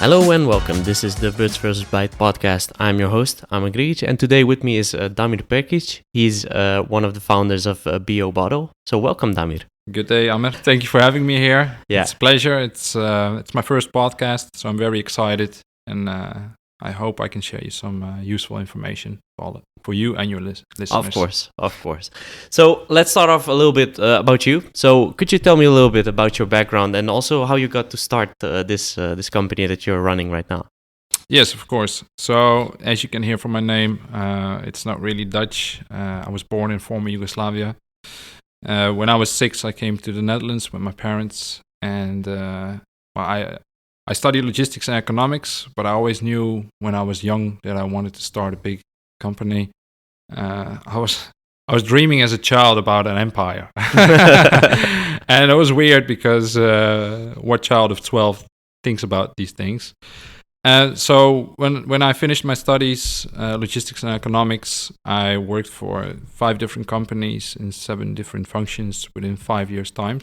Hello and welcome. This is the Bytes vs. Bytes podcast. I'm your host, I'm Grigic, and today with me is Damir Perkic. He's one of the founders of beobottle. So welcome, Damir. Good day, Amir. Thank you for having me here. Yeah. It's a pleasure. It's my first podcast, so I'm very excited, and I hope I can share you some useful information for you and your listeners. Of course. So let's start off a little bit about you. So could you tell me a little bit about your background and also how you got to start this company that you're running right now? Yes, of course. So as you can hear from my name, it's not really Dutch. I was born in former Yugoslavia. When I was 6, I came to the Netherlands with my parents, and I studied logistics and economics, but I always knew when I was young that I wanted to start a big company. I was dreaming as a child about an empire, and it was weird because what child of 12 thinks about these things? So when I finished my studies, logistics and economics, I worked for 5 different companies in 7 different functions within 5 years' time.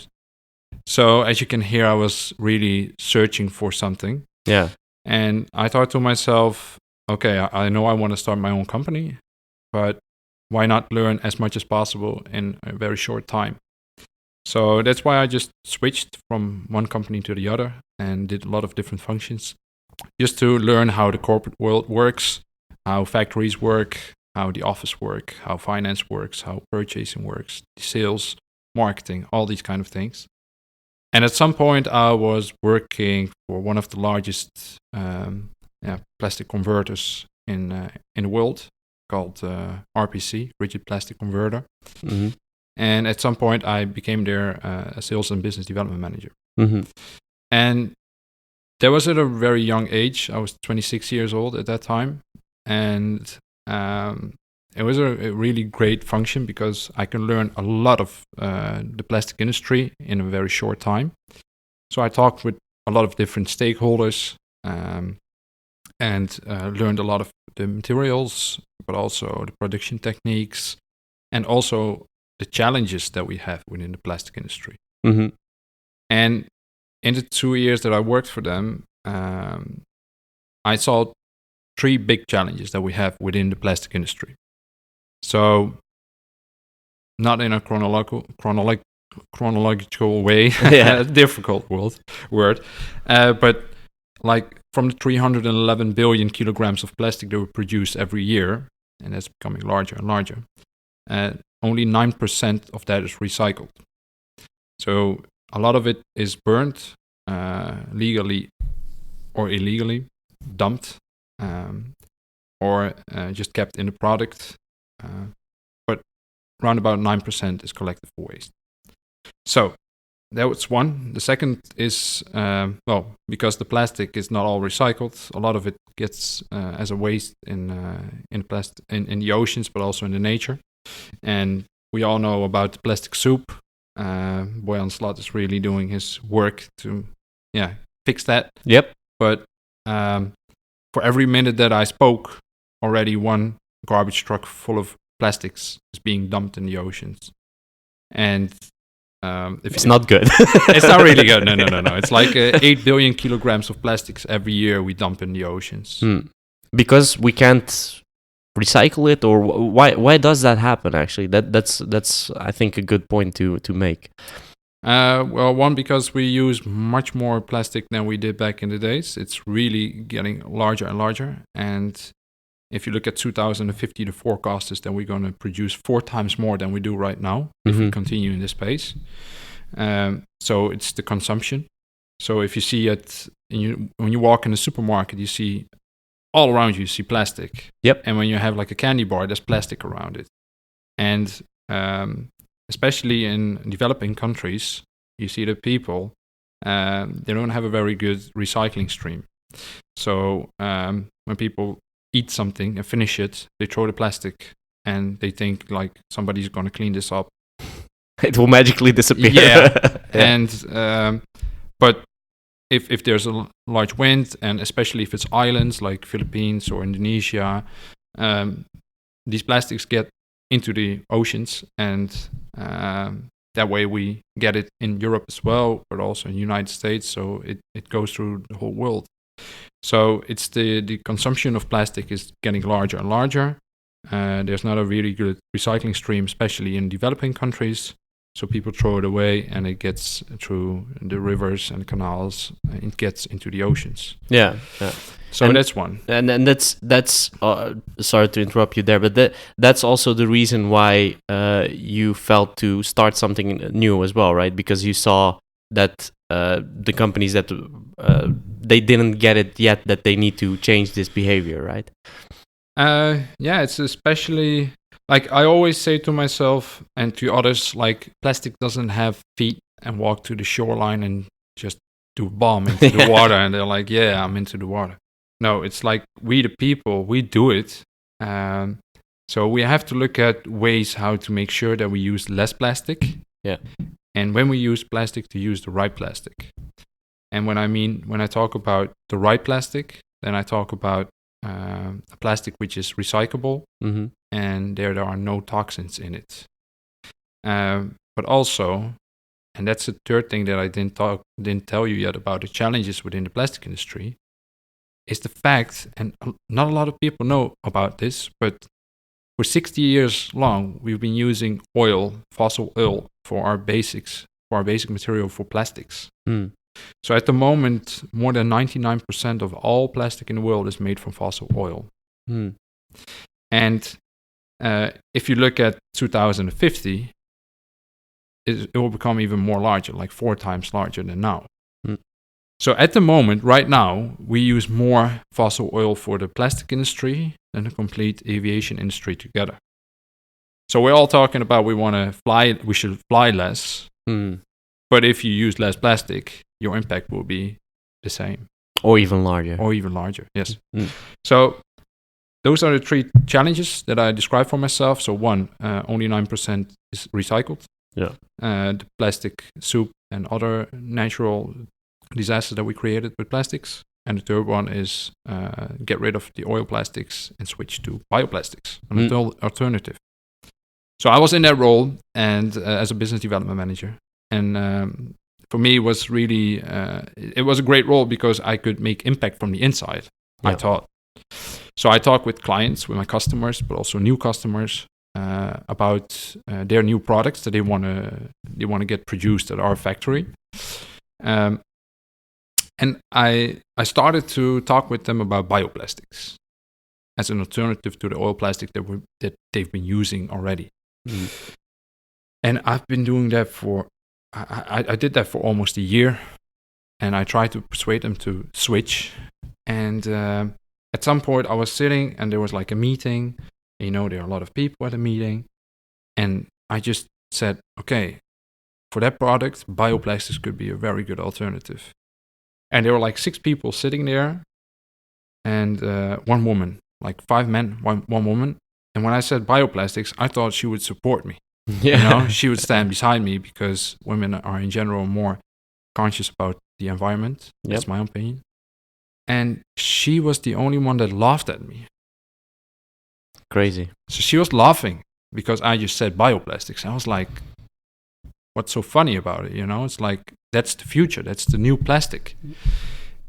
So as you can hear, I was really searching for something. Yeah. And I thought to myself, okay, I know I want to start my own company, but why not learn as much as possible in a very short time? So that's why I just switched from one company to the other and did a lot of different functions, just to learn how the corporate world works, how factories work, how the office work, how finance works, how purchasing works, sales, marketing, all these kind of things. And at some point, I was working for one of the largest plastic converters in the world, called RPC, Rigid Plastic Converter. Mm-hmm. And at some point, I became their sales and business development manager. Mm-hmm. And that was at a very young age. I was 26 years old at that time. And it was a really great function because I can learn a lot of the plastic industry in a very short time. So I talked with a lot of different stakeholders and learned a lot of the materials, but also the production techniques and also the challenges that we have within the plastic industry. Mm-hmm. And in the 2 years that I worked for them, I saw 3 big challenges that we have within the plastic industry. So, not in a chronological way, difficult word, but like from the 311 billion kilograms of plastic that were produced every year, and that's becoming larger and larger, only 9% of that is recycled. So a lot of it is burned, legally or illegally, dumped, or just kept in the product. But around about 9% is collected for waste. So that was one. The second is, because the plastic is not all recycled, a lot of it gets as a waste in the oceans, but also in the nature. And we all know about the plastic soup. Boyan Slot is really doing his work to fix that. Yep. But for every minute that I spoke, already one garbage truck full of plastics is being dumped in the oceans. And it's not good. It's not really good. No. It's like 8 billion kilograms of plastics every year we dump in the oceans. Because we can't recycle it, or why does that happen? Actually, that's I think a good point to make. Well, one, because we use much more plastic than we did back in the days. It's really getting larger and larger. And if you look at 2050, the forecast is that we're going to produce 4 times more than we do right now if we continue in this pace. So it's the consumption. So if you see it, when you walk in a supermarket, you see all around you see plastic. Yep. And when you have like a candy bar, there's plastic around it. And especially in developing countries, you see that people, they don't have a very good recycling stream. So when people eat something and finish it, they throw the plastic and they think like somebody's going to clean this up. It will magically disappear. Yeah. And but if there's a large wind, and especially if it's islands like Philippines or Indonesia, these plastics get into the oceans, and that way we get it in Europe as well, but also in the United States, so it goes through the whole world. So it's the consumption of plastic is getting larger and larger. There's not a really good recycling stream, especially in developing countries. So people throw it away, and it gets through the rivers and canals. It gets into the oceans. Yeah. So that's one. And that's sorry to interrupt you there, but that's also the reason why you felt to start something new as well, right? Because you saw that the companies that they didn't get it yet, that they need to change this behavior, right? Yeah, it's especially like I always say to myself and to others, like plastic doesn't have feet and walk to the shoreline and just do a bomb into the water, and they're like, yeah, I'm into the water. No, it's like we the people, we do it. So we have to look at ways how to make sure that we use less plastic. Yeah. And when we use plastic, to use the right plastic. And when I talk about the right plastic, then I talk about a plastic which is recyclable, and there are no toxins in it. But also, and that's the third thing that I didn't tell you yet about the challenges within the plastic industry, is the fact, and not a lot of people know about this, but for 60 years long, we've been using fossil oil for our basic material for plastics. So at the moment, more than 99% of all plastic in the world is made from fossil oil. And if you look at 2050, it will become even more larger, like 4 times larger than now. So at the moment, right now, we use more fossil oil for the plastic industry than the complete aviation industry together. So we're all talking about we should fly less. But if you use less plastic, your impact will be the same. Or even larger. Yes. So those are the 3 challenges that I described for myself. So one, only 9% is recycled. Yeah. The plastic soup and other natural disasters that we created with plastics. And the third one is get rid of the oil plastics and switch to bioplastics, an alternative. So I was in that role and as a business development manager. And for me, it was really, it was a great role because I could make impact from the inside, I thought. So I talked with clients, with my customers, but also new customers about their new products that they want to get produced at our factory. And I started to talk with them about bioplastics as an alternative to the oil plastic that they've been using already. And I've been doing that I did that for almost a year, and I tried to persuade them to switch. And at some point I was sitting and there was like a meeting. There are a lot of people at a meeting. And I just said, okay, for that product, bioplastics could be a very good alternative. And there were like 6 people sitting there and 1 woman, like 5 men, one woman. And when I said bioplastics, I thought she would support me. She would stand beside me because women are in general more conscious about the environment. That's my opinion. And she was the only one that laughed at me. Crazy. So she was laughing because I just said bioplastics. I was like, what's so funny about it? It's like, that's the future. That's the new plastic.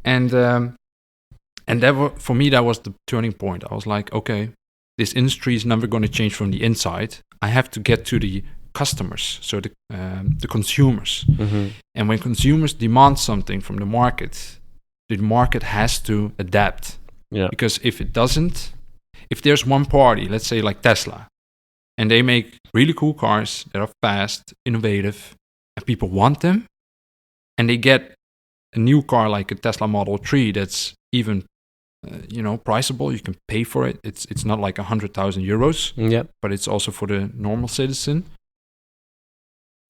And for me, that was the turning point. I was like, okay, this industry is never going to change from the inside. I have to get to the customers, so the consumers. And when consumers demand something from the market has to adapt. Because if it doesn't, if there's one party, let's say like Tesla, and they make really cool cars that are fast, innovative, and people want them, and they get a new car like a Tesla Model 3 that's even priceable, you can pay for it. It's not like 100,000 euros, but it's also for the normal citizen.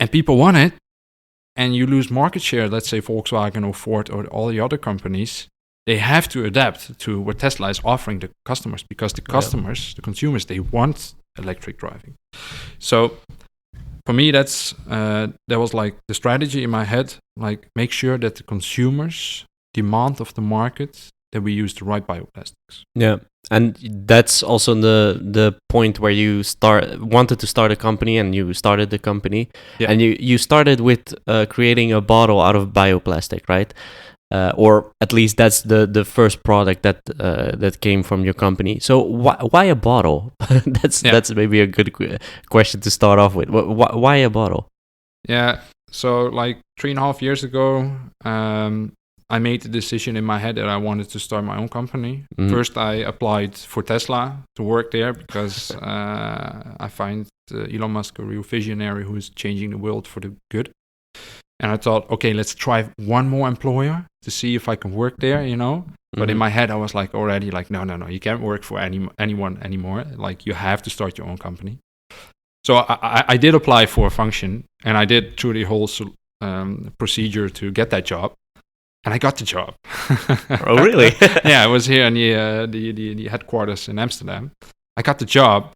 And people want it, and you lose market share, let's say Volkswagen or Ford or all the other companies, they have to adapt to what Tesla is offering the customers because the customers, the consumers, they want electric driving. So for me, that was like the strategy in my head, like make sure that the consumers demand of the market that we use the right bioplastics. Yeah, and that's also the point where you wanted to start a company, and you started the company, and you started with creating a bottle out of bioplastic, right? or at least that's the first product that came from your company. So why a bottle? That's maybe a good question to start off with. Why a bottle? Yeah. So like 3.5 years ago, I made the decision in my head that I wanted to start my own company. Mhm. First, I applied for Tesla to work there because I find Elon Musk a real visionary who is changing the world for the good. And I thought, okay, let's try one more employer to see if I can work there, you know. But in my head, I was like already like, no, you can't work for anyone anymore. Like you have to start your own company. So I did apply for a function, and I did through the whole procedure to get that job. And I got the job. Oh, really? Yeah, I was here in the headquarters in Amsterdam. I got the job,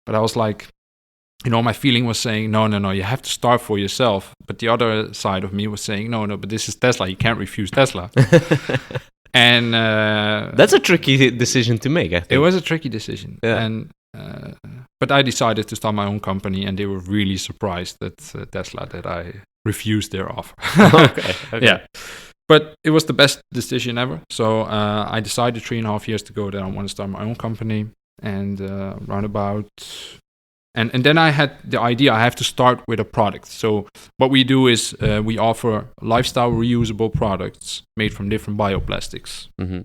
but I was like, you know, my feeling was saying, no, you have to start for yourself. But the other side of me was saying, no, but this is Tesla. You can't refuse Tesla. And that's a tricky decision to make, I think. It was a tricky decision. Yeah. And but I decided to start my own company, and they were really surprised that Tesla that I refused their offer. Okay. Yeah. But it was the best decision ever. So I decided 3.5 years ago that I want to start my own company. And and then I had the idea I have to start with a product. So what we do is we offer lifestyle reusable products made from different bioplastics. Mm-hmm.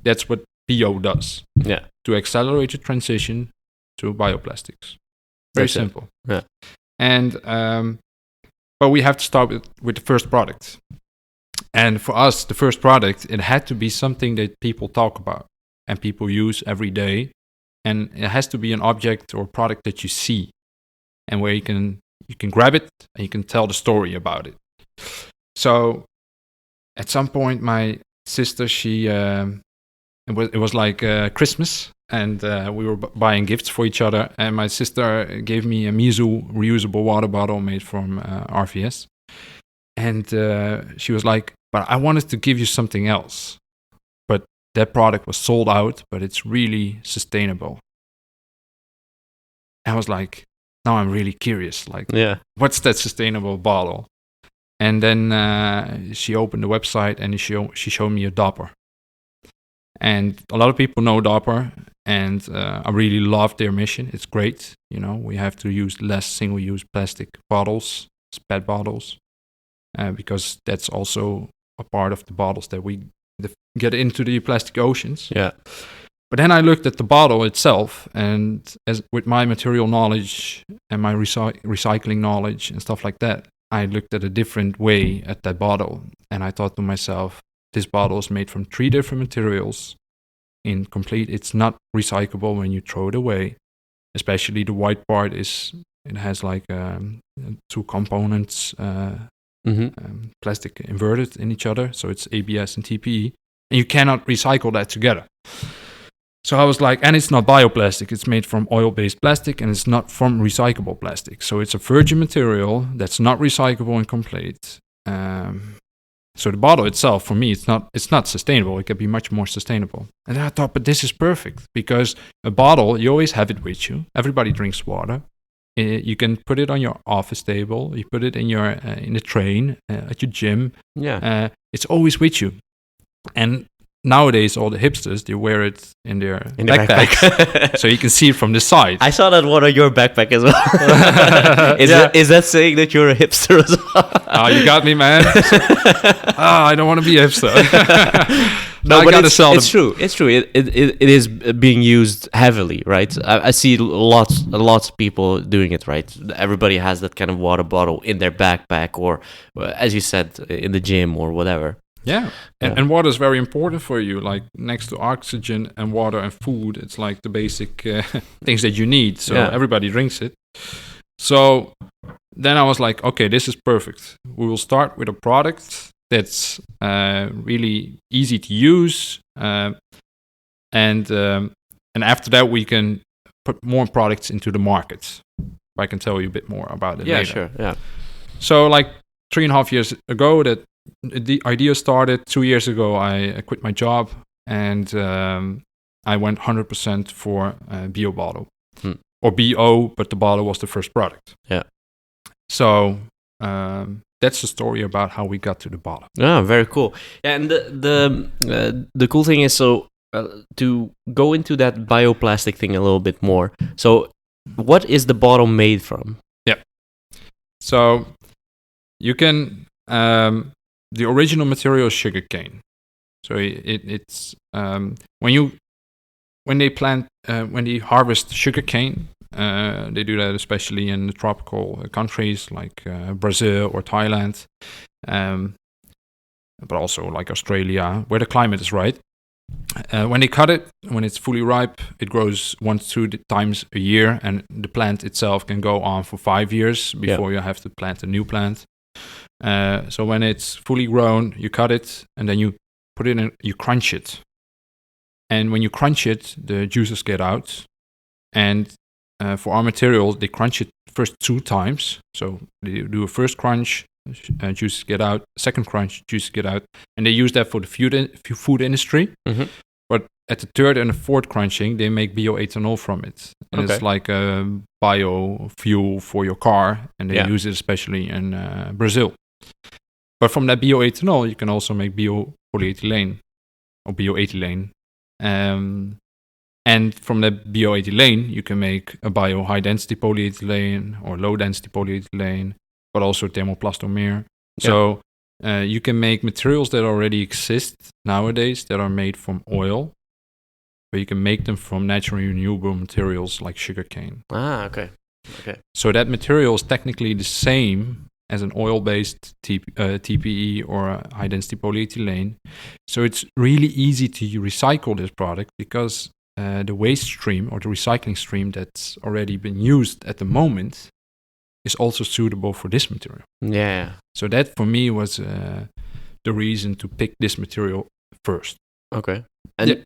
That's what Bio does. Yeah. To accelerate the transition to bioplastics. Very simple. Yeah. And but we have to start with the first product. And for us, the first product, it had to be something that people talk about and people use every day. And it has to be an object or product that you see and where you can grab it and you can tell the story about it. So at some point, my sister, it was like Christmas, and we were buying gifts for each other. And my sister gave me a Mizu reusable water bottle made from RVS. And she was like, but I wanted to give you something else. But that product was sold out, but it's really sustainable. I was like, now I'm really curious. Like, what's that sustainable bottle? And then she opened the website and she showed me a dopper. And a lot of people know dopper, and I really love their mission. It's great. You know, we have to use less single-use plastic bottles, PET bottles. Because that's also a part of the bottles that we get into the plastic oceans. Yeah. But then I looked at the bottle itself, and as with my material knowledge and my recycling knowledge and stuff like that, I looked at a different way at that bottle. And I thought to myself, this bottle is made from 3 different materials. It's not recyclable when you throw it away. Especially the white part it has like 2 components, plastic inverted in each other, so it's ABS and TPE, and you cannot recycle that together. So I was like, and it's not bioplastic, it's made from oil-based plastic, and it's not from recyclable plastic, so it's a virgin material that's not recyclable and complete. So the bottle itself, for me, it's not sustainable. It can be much more sustainable. And then I thought, but this is perfect, because a bottle, you always have it with you. Everybody drinks water. You can put it on your office table. You put it in your in the train at your gym. Yeah, it's always with you. And nowadays, all the hipsters, they wear it in their backpack, so you can see it from the side. I saw that one on your backpack as well. Is that saying that you're a hipster as well? Oh, you got me, man. I don't want to be a hipster. No, but it's true. It's true. It is being used heavily, right? I see lots of people doing it, right? Everybody has that kind of water bottle in their backpack, or as you said, in the gym or whatever. Yeah. And water is very important for you. Like next to oxygen and water and food, it's like the basic things that you need. So everybody drinks it. So then I was like, okay, this is perfect. We will start with a product that's really easy to use, and after that we can put more products into the market. I can tell you a bit more about it later. Sure. Yeah. So like 3.5 years ago, that the idea started. 2 years ago, I quit my job, and I went 100% for beobottle or BO, but the bottle was the first product. Yeah. So that's the story about how we got to the bottle. Oh, very cool. Yeah, and the cool thing is, so to go into that bioplastic thing a little bit more. So, what is the bottle made from? Yeah. So you can the original material is sugarcane. So it's when they harvest sugarcane, they do that especially in the tropical countries like Brazil or Thailand, but also like Australia, where the climate is right. When they cut it, when it's fully ripe, it grows 1-2 times a year, and the plant itself can go on for 5 years before you have to plant a new plant. So when it's fully grown, you cut it, and then you put it in, you crunch it. And when you crunch it, the juices get out. And for our material, they crunch it first 2 times. So they do a first crunch, juices get out. Second crunch, juices get out. And they use that for the food industry. Mm-hmm. But at the third and the fourth crunching, they make bioethanol from it. And it's like a biofuel for your car. And they use it especially in Brazil. But from that bioethanol, you can also make biopolyethylene or bioethylene. And from that bioethylene, you can make a high-density polyethylene or low-density polyethylene, but also thermoplastomer. So you can make materials that already exist nowadays that are made from oil, but you can make them from naturally renewable materials like sugarcane. Okay. So that material is technically the same as an oil-based TPE or a high-density polyethylene. So it's really easy to recycle this product because the waste stream or the recycling stream that's already been used at the moment is also suitable for this material. Yeah. So that for me was the reason to pick this material first. Okay. And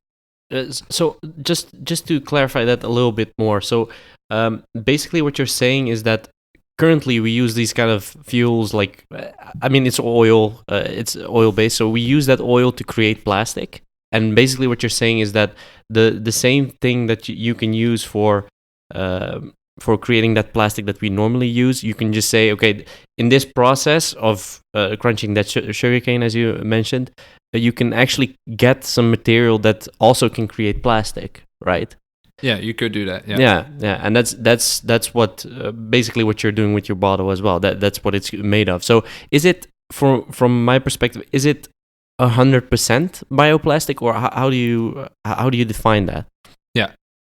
so just to clarify that a little bit more. So basically what you're saying is that currently we use these kind of fuels like, I mean, it's oil, it's oil-based. So we use that oil to create plastic. And basically what you're saying is that the same thing that you can use for creating that plastic that we normally use, you can just say, okay, in this process of crunching that sugarcane, as you mentioned, you can actually get some material that also can create plastic, right? Yeah, you could do that. Yeah, and that's what basically what you're doing with your bottle as well. That's what it's made of. So, is it from my perspective? Is it 100% bioplastic, or how do you define that? Yeah.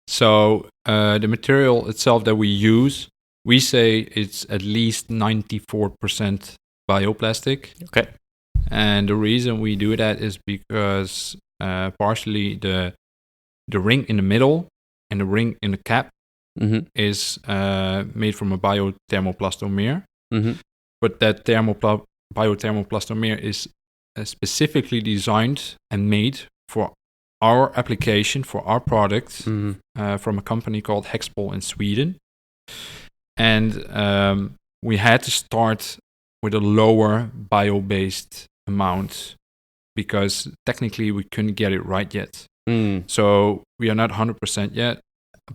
So the material itself that we use, we say it's at least 94% bioplastic. Okay. And the reason we do that is because partially the ring in the middle and the ring in the cap is made from a biothermoplastomer. Mm-hmm. But that biothermoplastomer is specifically designed and made for our application, for our product, from a company called Hexpol in Sweden. And we had to start with a lower bio-based amount because technically we couldn't get it right yet. So we are not 100% yet,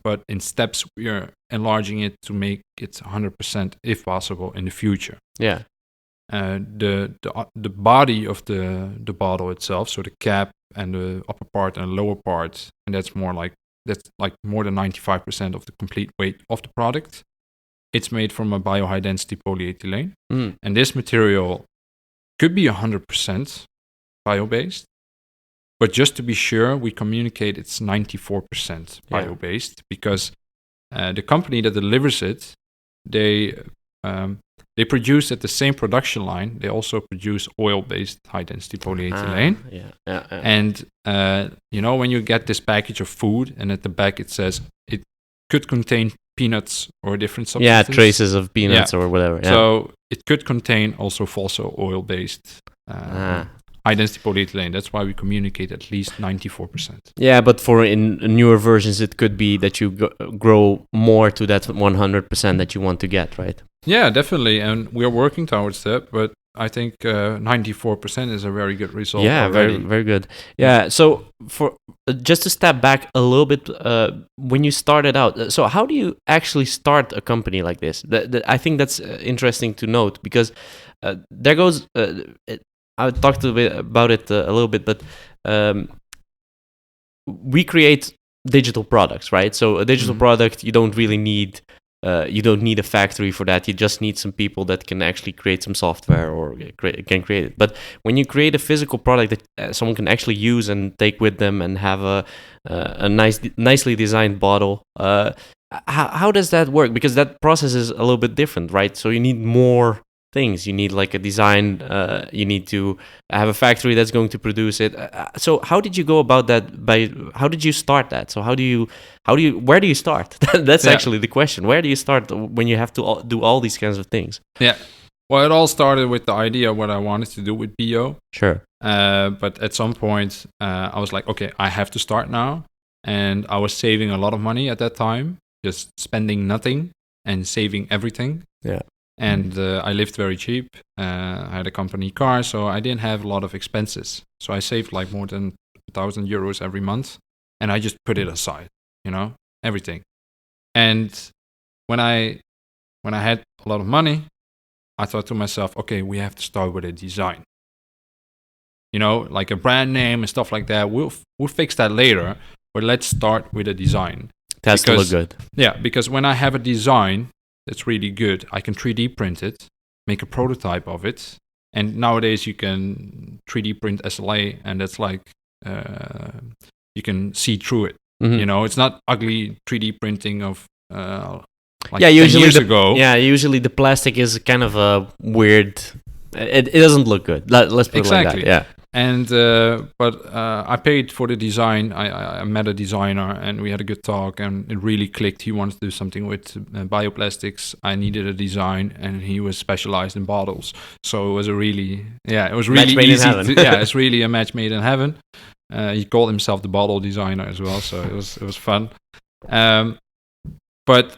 but in steps we are enlarging it to make it 100% if possible in the future. Yeah. The body of the bottle itself, so the cap and the upper part and the lower part, and that's like more than 95% of the complete weight of the product. It's made from a high density polyethylene, and this material could be 100% bio-based, but just to be sure, we communicate it's 94% bio-based because the company that delivers it, they produce at the same production line. They also produce oil-based high-density polyethylene. And when you get this package of food, and at the back it says it could contain peanuts or different substances. Yeah, traces of peanuts or whatever. Yeah. So it could contain also fossil oil-based high-density polyethylene. That's why we communicate at least 94%. Yeah, but for in newer versions, it could be that you grow more to that 100% that you want to get, right? Yeah, definitely, and we're working towards that. But I think 94% is a very good result. Yeah, already. very very good. Yeah, so just to step back a little bit, when you started out, so how do you actually start a company like this? I think that's interesting to note, because there goes. I talked a bit about it a little bit, but we create digital products, right? So a digital product, you don't really need. You don't need a factory for that. You just need some people that can actually create some software or can create it. But when you create a physical product that someone can actually use and take with them and have a nicely designed bottle, how does that work? Because that process is a little bit different, right? So you need more things. You need like a design. You need to have a factory that's going to produce it. So how did you go about that? How did you start that? So where do you start? That's actually the question. Where do you start when you have to do all these kinds of things? Yeah. Well, it all started with the idea of what I wanted to do with bio. Sure. But at some point, I was like, okay, I have to start now. And I was saving a lot of money at that time, just spending nothing and saving everything. Yeah. And I lived very cheap. I had a company car, so I didn't have a lot of expenses. So I saved like more than 1,000 euros every month, and I just put it aside, everything. And when I had a lot of money, I thought to myself, okay, we have to start with a design. Like a brand name and stuff like that. We'll fix that later, but let's start with a design. It has to look good. Yeah, because when I have a design that's really good, I can 3D print it, make a prototype of it. And nowadays you can 3D print SLA, and that's like, you can see through it. Mm-hmm. It's not ugly 3D printing of like 10 usually years ago. Yeah, usually the plastic is kind of a weird, it doesn't look good. Let's put it like that. Yeah. And but I paid for the design. I met a designer and we had a good talk, and it really clicked. He wanted to do something with bioplastics. I needed a design, and he was specialized in bottles. So it was really match made easy. In heaven. It's really a match made in heaven. He called himself the bottle designer as well, so it was fun. But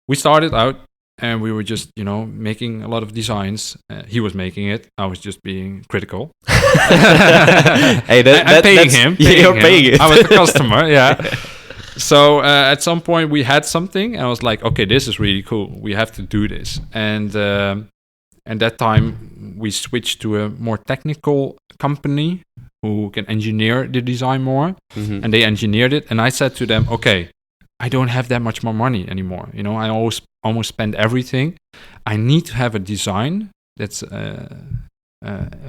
we started out. And we were just, making a lot of designs. He was making it. I was just being critical. Hey, I'm paying him. You're paying it. I was the customer, yeah. So at some point we had something. And I was like, okay, this is really cool. We have to do this. And that time we switched to a more technical company who can engineer the design more. Mm-hmm. And they engineered it. And I said to them, okay, I don't have that much more money anymore. I almost spend everything. I need to have a design that's a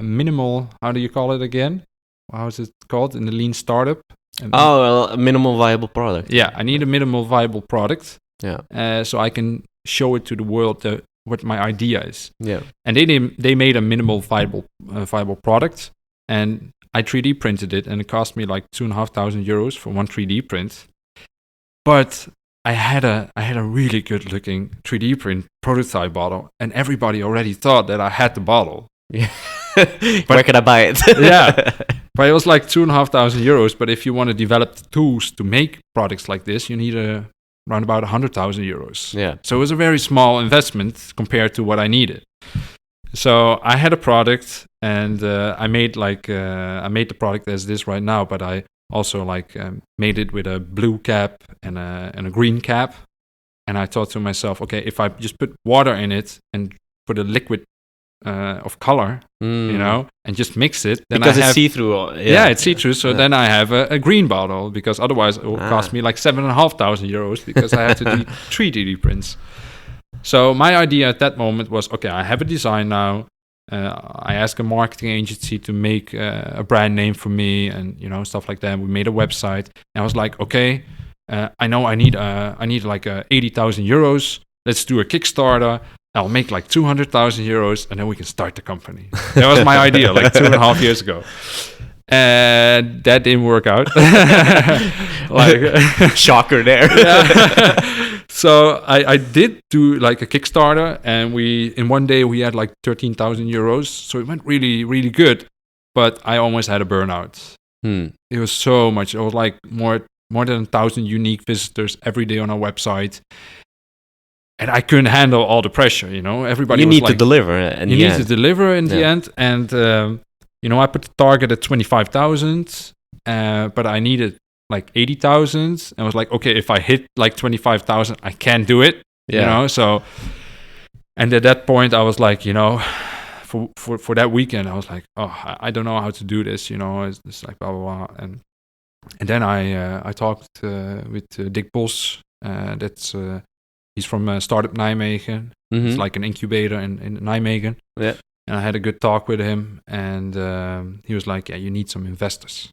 minimal. How do you call it again? How is it called in the lean startup? A minimal viable product. Yeah, I need a minimal viable product. Yeah. So I can show it to the world what my idea is. Yeah. And they made a minimal viable product, and I 3D printed it, and it cost me like 2,500 euros for one 3D print. But I had a really good looking 3D print prototype bottle, and everybody already thought that I had the bottle. Yeah. Where can I buy it? Yeah. But it was like 2,500 euros. But if you want to develop the tools to make products like this, you need around about 100,000 euros. Yeah. So it was a very small investment compared to what I needed. So I had a product, and I made the product as this right now, but I also made it with a blue cap and a green cap. And I thought to myself, okay, if I just put water in it and put a liquid of color, and just mix it, then because it's see-through. Yeah, it's see-through. So then I have a green bottle, because otherwise it will cost me like 7,500 euros because I have to do 3D prints. So my idea at that moment was, okay, I have a design now. I asked a marketing agency to make a brand name for me, and stuff like that. We made a website, and I was like, okay, I know I need like 80,000 euros. Let's do a Kickstarter. I'll make like 200,000 euros, and then we can start the company. That was my idea, like 2.5 years ago. And that didn't work out. Shocker there. So I did do like a Kickstarter, and in one day we had like 13,000 euros. So it went really, really good. But I almost had a burnout. It was so much. It was like more than 1,000 unique visitors every day on our website. And I couldn't handle all the pressure, Everybody you was need to deliver in the end. To deliver in the end. And, I put the target at 25,000. but I needed like 80,000. I was like, okay, if I hit like 25,000, I can do it. So, and at that point I was like, for that weekend I was like, oh, I don't know how to do this. It's like blah blah blah. And then I talked with Dick Bos. That's he's from Startup Nijmegen. Mm-hmm. It's like an incubator in Nijmegen. Yeah. And I had a good talk with him, and he was like, yeah, you need some investors.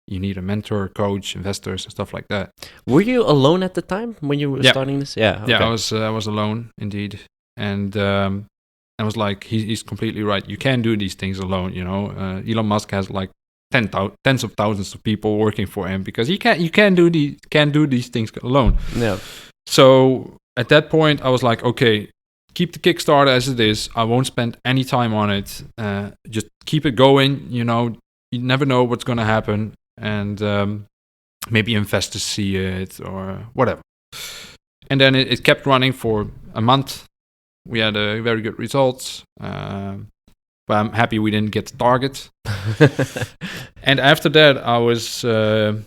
You need a mentor, coach, investors, and stuff like that. Were you alone at the time when you were starting this? Yeah. Okay. Yeah, I was alone indeed, and I was like, he's completely right. You can't do these things alone. Elon Musk has like tens of thousands of people working for him because you can't do these things alone. Yeah. So at that point, I was like, okay, keep the Kickstarter as it is. I won't spend any time on it. Just keep it going. You never know what's going to happen. And maybe investors see it or whatever. And then it kept running for a month. We had a very good results. But I'm happy we didn't get the target. And after that, I was, I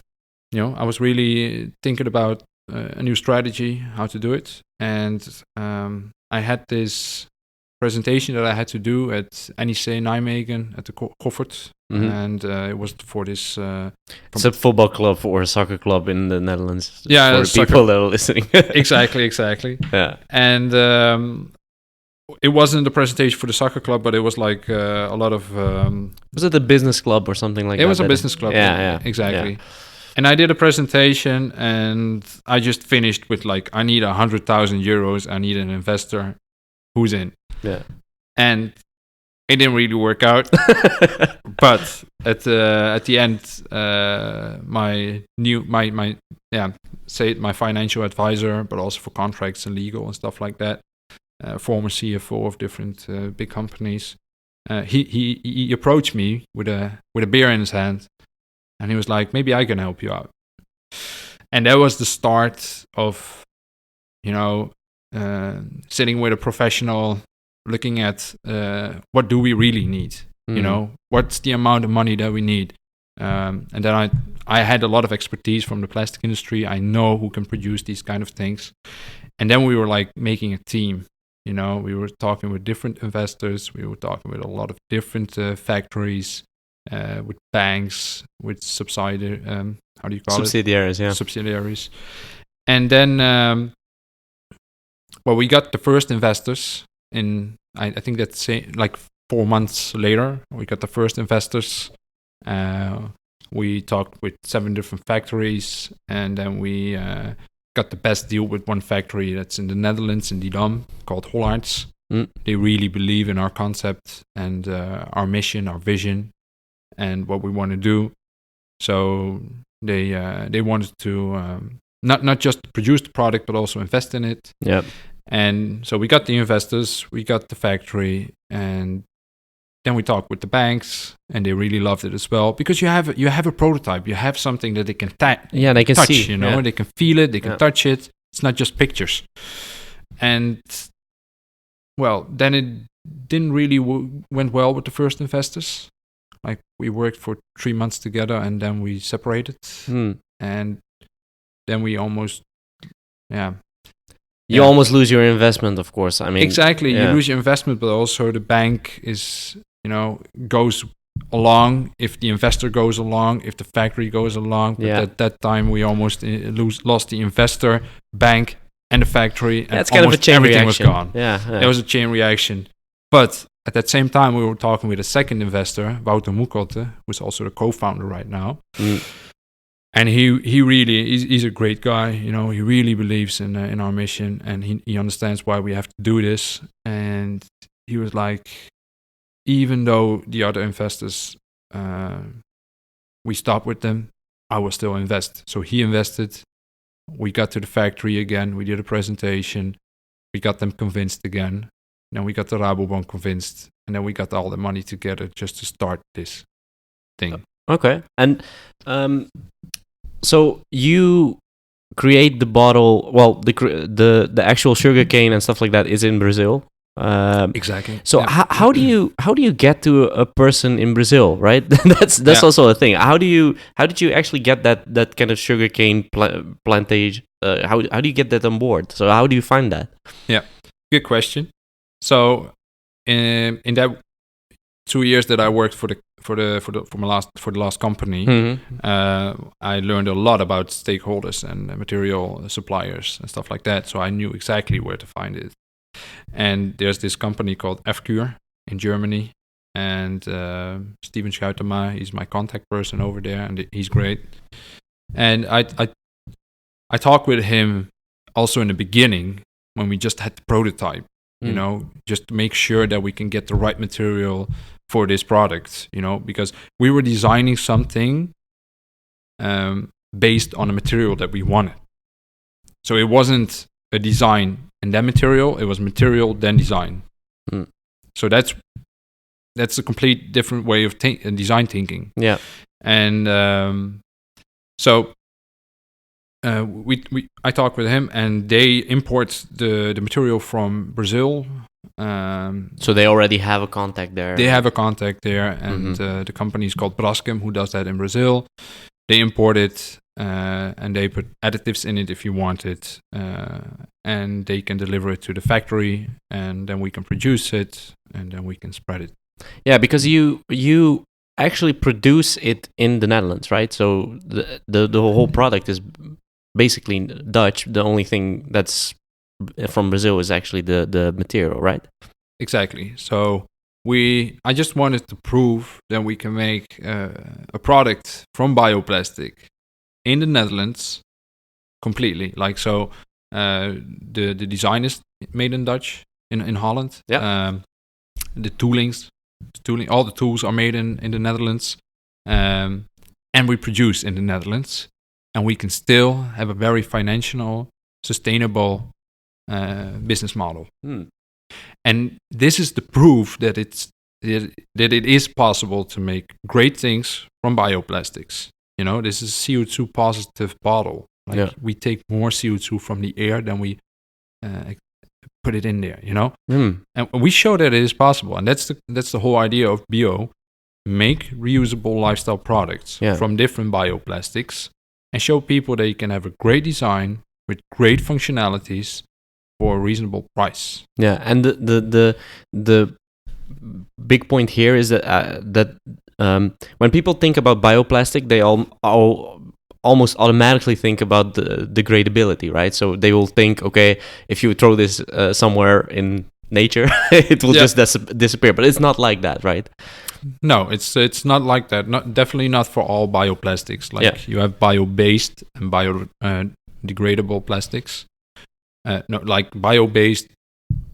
was really thinking about a new strategy, how to do it. And I had this presentation that I had to do at NEC Nijmegen at the Goffert. Mm-hmm. And it was for this... it's a football club or a soccer club in the Netherlands. Yeah, for the people that are listening. Exactly. Yeah. And it wasn't a presentation for the soccer club, but it was like a lot of... was it a business club or something like that? It was a business club. Yeah. Exactly. Yeah. And I did a presentation, and I just finished with like, I need 100,000 euros. I need an investor. Who's in? Yeah. And it didn't really work out. But at the end, my financial advisor, but also for contracts and legal and stuff like that, former CFO of different big companies, he approached me with a beer in his hand, and he was like, maybe I can help you out. And that was the start of, sitting with a professional, looking at what do we really need. What's the amount of money that we need. And then I had a lot of expertise from the plastic industry. I know who can produce these kind of things. And then we were like making a team. We were talking with different investors. We were talking with a lot of different factories, with banks, with subsidiaries. How do you call Subsidiaries, it? Yeah. Subsidiaries. And then, we got the first investors in, I think that's like 4 months later, we got the first investors. We talked with 7 different factories, and then we got the best deal with one factory that's in the Netherlands, in Didam, called Hollards. They really believe in our concept and our mission, our vision, and what we want to do. So they wanted to not just produce the product, but also invest in it. Yep. And so we got the investors, we got the factory, and then we talked with the banks, and they really loved it as well, because you have a prototype, you have something that they can they can touch, see, they can feel it, they can touch it. It's not just pictures. And then it didn't really went well with the first investors. Like, we worked for 3 months together, and then we separated, and then we almost, You almost lose your investment, of course. I mean, exactly. You lose your investment, but also the bank is, goes along if the investor goes along, if the factory goes along. But at that time, we almost lost the investor, bank, and the factory. And that's kind of a chain everything reaction. was gone. There was a chain reaction. But at that same time, we were talking with a second investor, Wouter Moekotte, who's also the co-founder right now. And he really, he's a great guy. He really believes in our mission, and he understands why we have to do this. And he was like, even though the other investors, we stopped with them, I will still invest. So he invested. We got to the factory again. We did a presentation. We got them convinced again. Then we got the Rabobank convinced. And then we got all the money together just to start this thing. Okay. And so you create the bottle. Well, the actual sugar cane and stuff like that is in Brazil. Exactly. So how do you get to a person in Brazil, right? that's also a thing. How did you actually get that kind of sugarcane plantation? How do you get that on board? So how do you find that? Yeah, good question. So in that 2 years that I worked for the last company, I learned a lot about stakeholders and material suppliers and stuff like that. So I knew exactly where to find it. And there's this company called FCure in Germany, and Steven Schuitema, he's my contact person over there, and he's great. And I talked with him also in the beginning when we just had the prototype, just to make sure that we can get the right material for this product, because we were designing something based on a material that we wanted. So it wasn't a design and then material, it was material then design. So that's a complete different way of design thinking. Yeah. And so I talked with him, and they import the material from Brazil. So they already have a contact there. They have a contact there, and the company is called Braskem, who does that in Brazil. They import it, and they put additives in it if you want it, and they can deliver it to the factory, and then we can produce it, and then we can spread it. Yeah, because you actually produce it in the Netherlands, right? So the whole product is basically Dutch. The only thing that's from Brazil is actually the material, right? Exactly. So I just wanted to prove that we can make a product from bioplastic in the Netherlands completely. Like, so the design is made in Dutch in Holland. Yeah. The tooling, all the tools are made in the Netherlands, and we produce in the Netherlands, and we can still have a very financial, sustainable business model. And this is the proof that it is possible to make great things from bioplastics. This is a CO2 positive bottle. We take more CO2 from the air than we put it in there. And we show that it is possible, and that's the whole idea of Bio. Make reusable lifestyle products from different bioplastics, and show people that you can have a great design with great functionalities for a reasonable price. Yeah, and the big point here is that when people think about bioplastic, they almost automatically think about the degradability, right? So they will think, okay, if you throw this somewhere in nature, it will just disappear. But it's not like that, right? No, it's not like that. Definitely not for all bioplastics. You have bio-based and biodegradable plastics. Like bio-based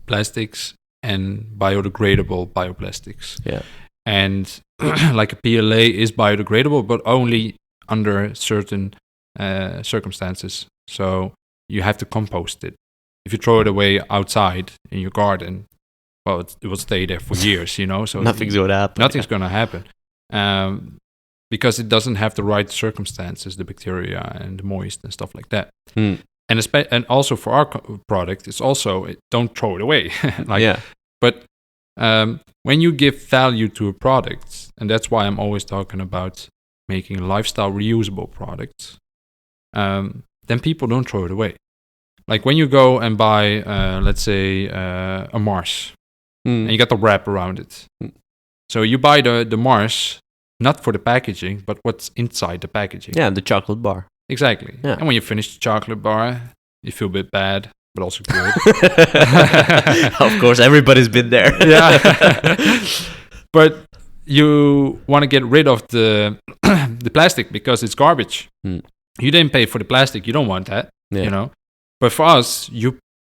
plastics and biodegradable bioplastics. Yeah. And like a PLA is biodegradable, but only under certain circumstances. So you have to compost it. If you throw it away outside in your garden, well, it will stay there for years, So nothing's going to happen. Nothing's going to happen. Because it doesn't have the right circumstances, the bacteria and the moist and stuff like that. And also for our product, it's also don't throw it away. But when you give value to a product, and that's why I'm always talking about making lifestyle reusable products, then people don't throw it away. Like when you go and buy, let's say, a Mars, and you got the wrap around it. So you buy the Mars not for the packaging, but what's inside the packaging. Yeah, the chocolate bar. Exactly. Yeah. And when you finish the chocolate bar, you feel a bit bad, but also good. Of course, everybody's been there. Yeah. But you want to get rid of the plastic because it's garbage. You didn't pay for the plastic. You don't want that, But for us,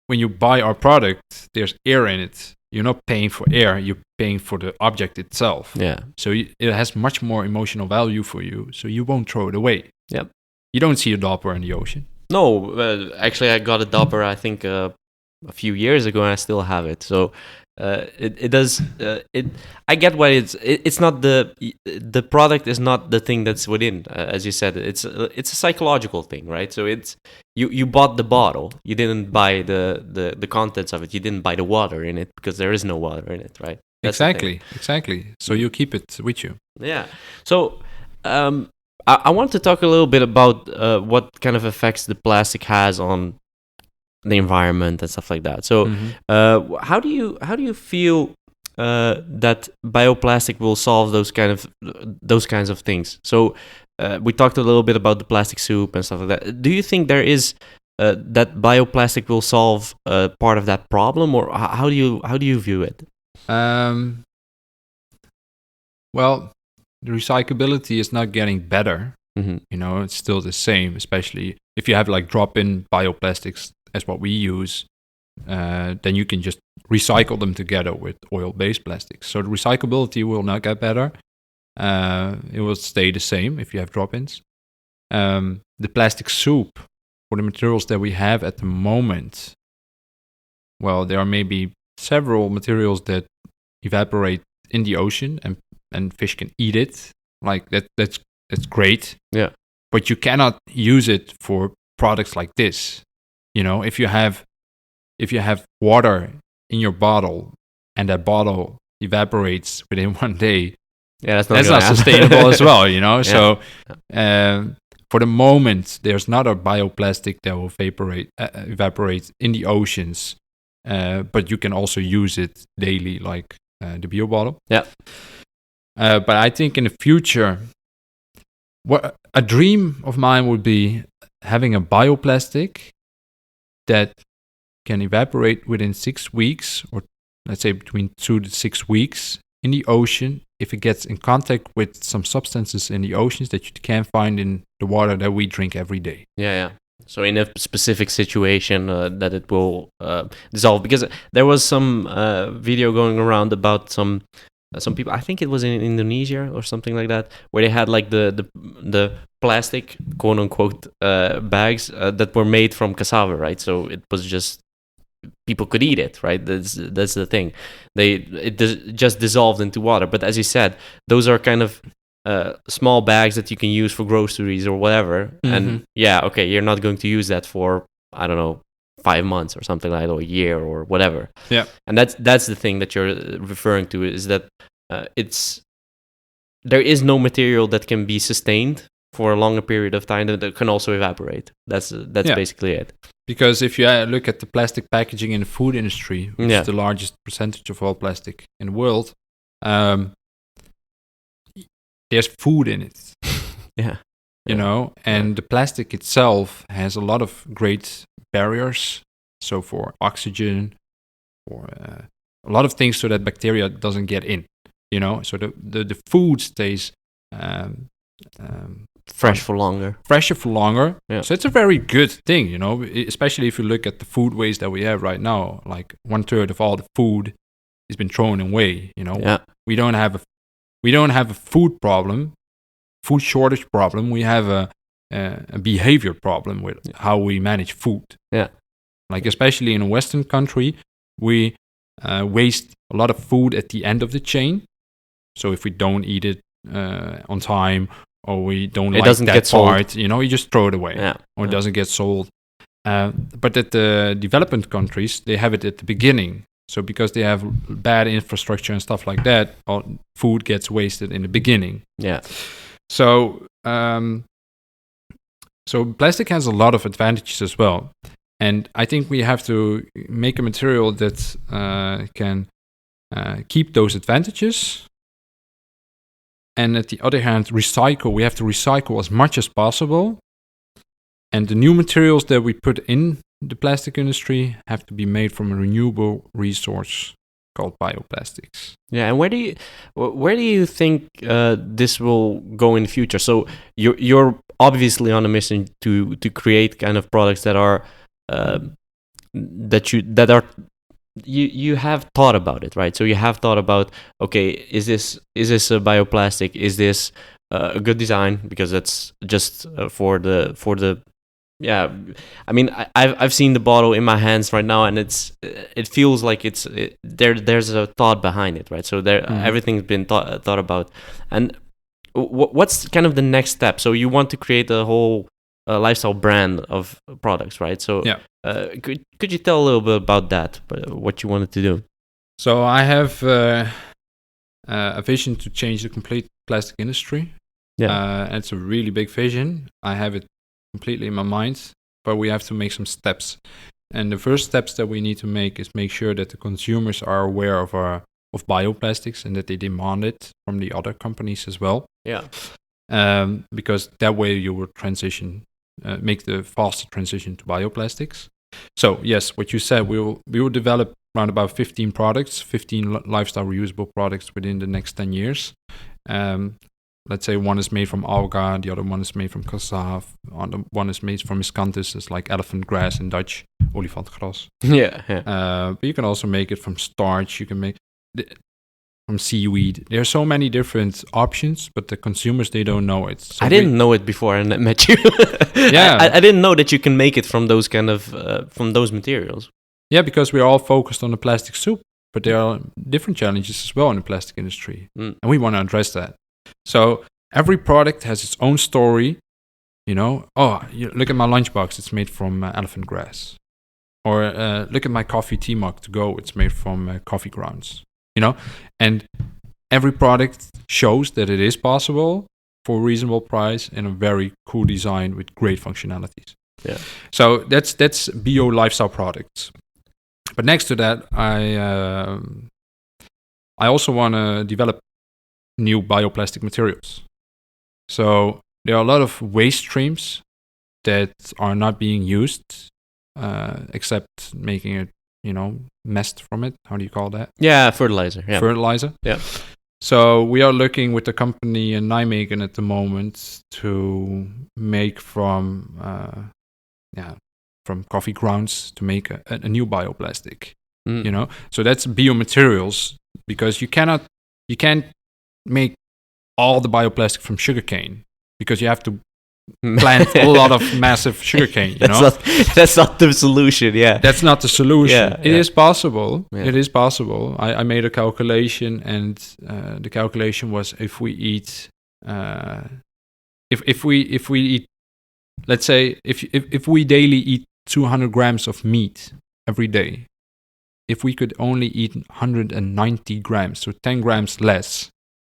when you buy our product, there's air in it. You're not paying for air. You're paying for the object itself. Yeah. So it has much more emotional value for you. So you won't throw it away. Yep. You don't see a dopper in the ocean. No, actually, I got a dopper, I think, a few years ago, and I still have it. So it does it. I get why it's not the product is not the thing that's within, as you said. It's a psychological thing, right? So it's you bought the bottle, you didn't buy the contents of it, you didn't buy the water in it because there is no water in it, right? That's Exactly. So you keep it with you. Yeah. So I want to talk a little bit about what kind of effects the plastic has on the environment and stuff like that. So how do you feel that bioplastic will solve those kinds of things? So we talked a little bit about the plastic soup and stuff like that. Do you think there is that bioplastic will solve part of that problem, or how do you view it? Well, the recyclability is not getting better. Mm-hmm. You know, it's still the same, especially if you have like drop-in bioplastics as what we use, then you can just recycle them together with oil-based plastics. So the recyclability will not get better. It will stay the same if you have drop-ins. The plastic soup, for the materials that we have at the moment, well, there are maybe several materials that evaporate in the ocean and fish can eat it. Like that's great. Yeah. But you cannot use it for products like this. You know, if you have water in your bottle and that bottle evaporates within 1 day, that's not sustainable as well, you know. Yeah. So for the moment, there's not a bioplastic that will evaporate in the oceans, but you can also use it daily, like the beobottle. Yeah. But I think in the future, a dream of mine would be having a bioplastic that can evaporate within 6 weeks, or let's say between 2 to 6 weeks in the ocean, if it gets in contact with some substances in the oceans that you can't find in the water that we drink every day. Yeah. So in a specific situation that it will dissolve, because there was some video going around about some people, I think it was in Indonesia or something like that, where they had like the plastic quote unquote bags that were made from cassava, right? So it was just people could eat it, right? That's the thing. Just dissolved into water. But as you said, those are kind of small bags that you can use for groceries or whatever. Mm-hmm. And you're not going to use that for, I don't know, 5 months or something like that, or a year or whatever. Yeah. And that's the thing that you're referring to, is that there is no material that can be sustained for a longer period of time that can also evaporate. That's basically it. Because if you look at the plastic packaging in the food industry, which is the largest percentage of all plastic in the world, there's food in it. Yeah. You know, and the plastic itself has a lot of great barriers. So for oxygen, for a lot of things, so that bacteria doesn't get in. You know, so the food stays fresher for longer. Yeah. So it's a very good thing, you know, especially if you look at the food waste that we have right now. Like 1/3 of all the food has been thrown away. You know, we don't have a food problem, food shortage problem. We have a behavior problem with how we manage food. Yeah, like especially in a Western country, we waste a lot of food at the end of the chain. So if we don't eat it on time, or we don't like that part, you know, you just throw it away, or it doesn't get sold. But at the development countries, they have it at the beginning. So because they have bad infrastructure and stuff like that, all food gets wasted in the beginning. Yeah. So plastic has a lot of advantages as well. And I think we have to make a material that can keep those advantages. And at the other hand, we have to recycle as much as possible. And the new materials that we put in the plastic industry have to be made from a renewable resource called bioplastics. Yeah, and where do you think this will go in the future? So you're obviously on a mission to create kind of products that are you have thought about it, right? So you have thought about, okay, is this a bioplastic? Is this a good design? Because that's just for the yeah, I mean, I've seen the bottle in my hands right now, and it feels like there's a thought behind it, right? So everything's been thought about. And what's kind of the next step? So you want to create a whole lifestyle brand of products, right? So Yeah. Could you tell a little bit about that? What you wanted to do? So I have a vision to change the complete plastic industry. Yeah. It's a really big vision. I have it completely in my mind, but we have to make some steps. And the first steps that we need to make is make sure that the consumers are aware of bioplastics and that they demand it from the other companies as well. Yeah. Because that way you will make the faster transition to bioplastics. So yes, what you said, we will develop around about 15 products, 15 lifestyle reusable products within the next 10 years. Let's say one is made from alga, the other one is made from cassava, one is made from miscanthus, it's like elephant grass in Dutch, olifantgras. Yeah. But you can also make it from starch, you can make from seaweed. There are so many different options, but the consumers, they don't know it. So I didn't know it before I met you. Yeah. I didn't know that you can make it from those kind of, from those materials. Yeah, because we're all focused on the plastic soup, but there are different challenges as well in the plastic industry. And we want to address that. So every product has its own story. Look at my lunchbox, it's made from elephant grass. Or look at my coffee tea mug to go, it's made from coffee grounds. And every product shows that it is possible for a reasonable price and a very cool design with great functionalities. Yeah. So that's bio lifestyle products. But next to that, I also want to develop new bioplastic materials. So there are a lot of waste streams that are not being used, except making it, mest from it. How do you call that? Yeah, fertilizer. Yeah. Fertilizer. Yeah. So we are looking with the company in Nijmegen at the moment to make from coffee grounds to make a new bioplastic. So that's biomaterials, because you can't make all the bioplastic from sugarcane, because you have to plant a lot of massive sugarcane. That's not the solution. Yeah, that's not the solution. Yeah, it is possible. Yeah. It is possible. I made a calculation, and the calculation was if we eat, if we eat, let's say if we daily eat 200 grams of meat every day, if we could only eat 190 grams, so 10 grams less,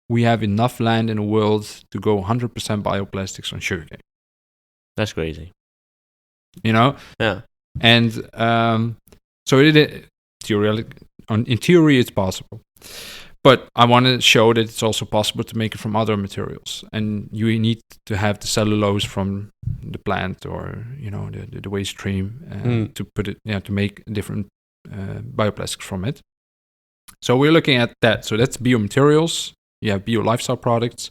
we have enough land in the world to go 100% bioplastics on sugarcane. That's crazy. Yeah. And so in theory, it's possible. But I want to show that it's also possible to make it from other materials. And you need to have the cellulose from the plant or, the waste stream to put it, to make different bioplastics from it. So we're looking at that. So that's biomaterials. You have bio lifestyle products,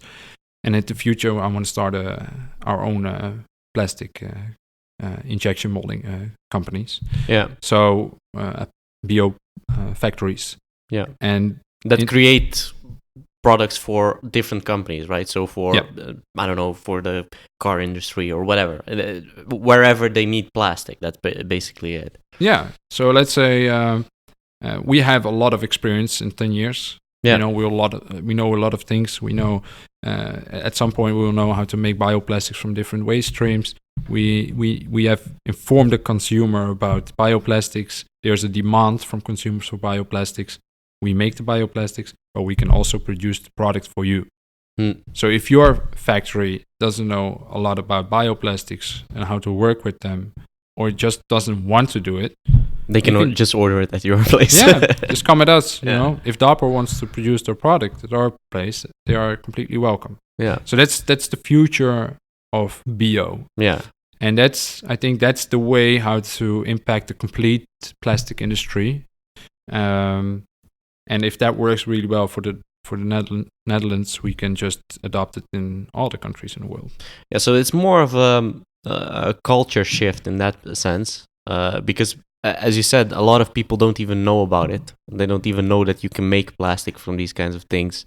and in the future, I want to start our own plastic injection molding companies. Yeah. So bio factories. Yeah. And that create products for different companies, right? So for I don't know, for the car industry or whatever, wherever they need plastic. That's basically it. Yeah. So let's say we have a lot of experience in 10 years. Yeah. We know a lot of things. We know at some point we will know how to make bioplastics from different waste streams. We have informed the consumer about bioplastics. There's a demand from consumers for bioplastics. We make the bioplastics, but we can also produce the product for you. So if your factory doesn't know a lot about bioplastics and how to work with them, or just doesn't want to do it, they can just order it at your place. Yeah, just come at us. If Dapper wants to produce their product at our place, they are completely welcome. Yeah. So that's the future of bio. Yeah. And I think that's the way how to impact the complete plastic industry. And if that works really well for the Netherlands, we can just adopt it in all the countries in the world. Yeah. So it's more of a culture shift in that sense, because as you said, a lot of people don't even know about it. They don't even know that you can make plastic from these kinds of things,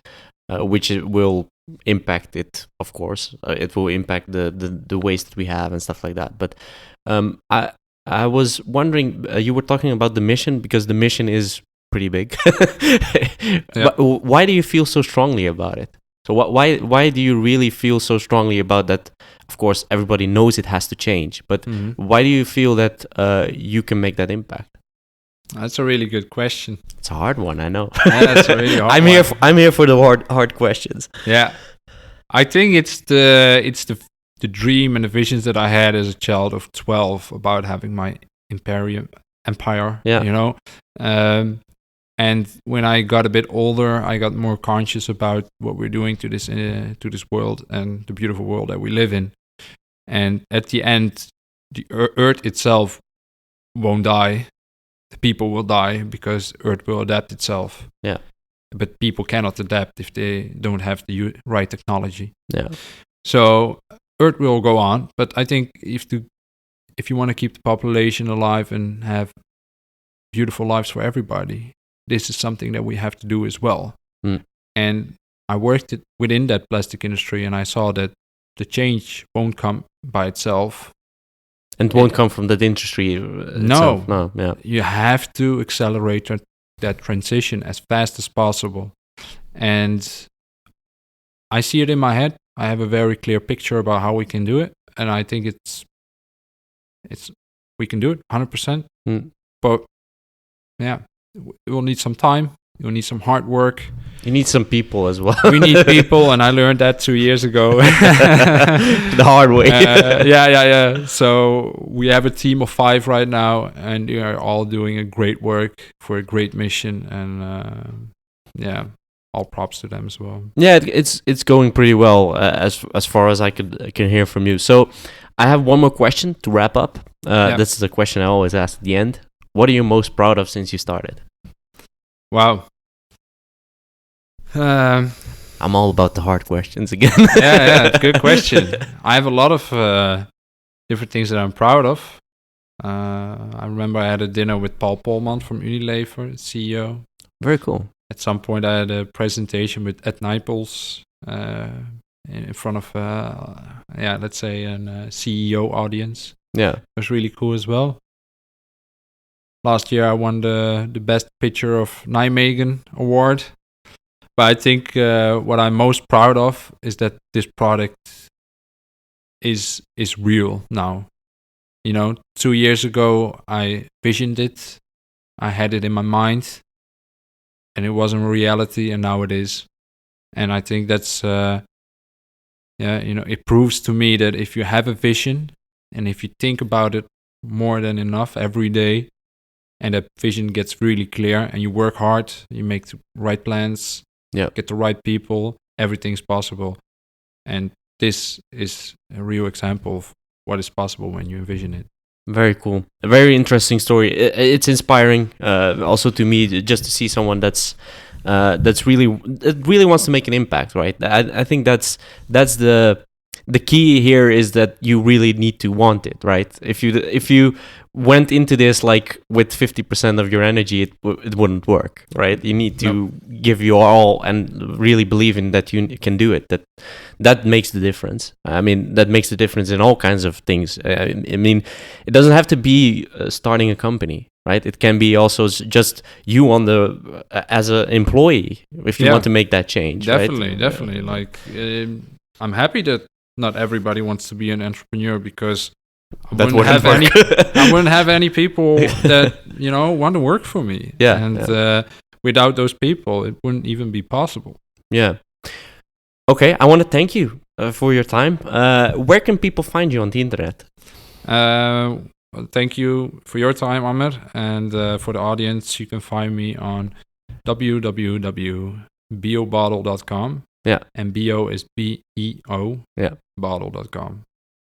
which will impact it, of course. It will impact the waste that we have and stuff like that. But I was wondering, you were talking about the mission, because the mission is pretty big. But why do you feel so strongly about it? So why do you really feel so strongly about that? Of course, everybody knows it has to change, but why do you feel that you can make that impact? That's a really good question. It's a hard one, I know. Yeah, that's a really hard one. I'm here for the hard questions. Yeah, I think it's the dream and the visions that I had as a child of 12 about having my empire. Yeah. You know, and when I got a bit older, I got more conscious about what we're doing to this world and the beautiful world that we live in. And at the end, the Earth itself won't die. The people will die because Earth will adapt itself. Yeah. But people cannot adapt if they don't have the right technology. Yeah. So Earth will go on, but I think if you want to keep the population alive and have beautiful lives for everybody, this is something that we have to do as well. And I worked within that plastic industry, and I saw that the change won't come by itself. And it won't come from that industry itself. No, yeah. You have to accelerate that transition as fast as possible. And I see it in my head. I have a very clear picture about how we can do it. And I think we can do it 100%. But yeah, it will need some time. You'll need some hard work. You need some people as well. We need people, and I learned that 2 years ago. The hard way. Yeah. So we have a team of 5 right now, and they are all doing a great work for a great mission. And all props to them as well. Yeah, it's going pretty well as far as I can hear from you. So I have one more question to wrap up. This is a question I always ask at the end. What are you most proud of since you started? Wow. I'm all about the hard questions again. Yeah, good question. I have a lot of different things that I'm proud of. I remember I had a dinner with Paul Polman from Unilever, CEO. Very cool. At some point, I had a presentation with Ed Nijpels in front of, let's say, a CEO audience. Yeah. It was really cool as well. Last year, I won the Best Picture of Nijmegen award. But I think what I'm most proud of is that this product is real now. 2 years ago, I visioned it. I had it in my mind. And it wasn't a reality, and now it is. And I think that's, it proves to me that if you have a vision, and if you think about it more than enough every day, and that vision gets really clear, and you work hard, you make the right plans, get the right people, everything's possible. And this is a real example of what is possible when you envision it. Very cool. A very interesting story. It's inspiring, also to me, just to see someone that really wants to make an impact. Right. I think that's the key here is that you really need to want it. Right. If you went into this like with 50% of your energy, it wouldn't work. Right. You need to give your all and really believe in that you can do it. That makes the difference. I mean, that makes the difference in all kinds of things. I mean, it doesn't have to be starting a company, right? It can be also just you as an employee if you want to make that change. Definitely. Like, I'm happy that not everybody wants to be an entrepreneur because I wouldn't have any people that want to work for me. Without those people, it wouldn't even be possible. Yeah. Okay, I want to thank you for your time. Where can people find you on the internet? Thank you for your time, Amir, and for the audience, you can find me on www.beobottle.com. Yeah. And bio is BEO. Yeah. Bottle.com.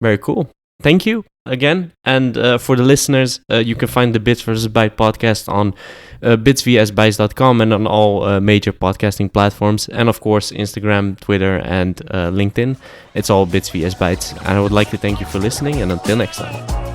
Very cool. Thank you again. And for the listeners, you can find the Bits vs. Bytes podcast on bitsvsbytes.com and on all major podcasting platforms. And of course, Instagram, Twitter, and LinkedIn. It's all Bits vs. Bytes. And I would like to thank you for listening. And until next time.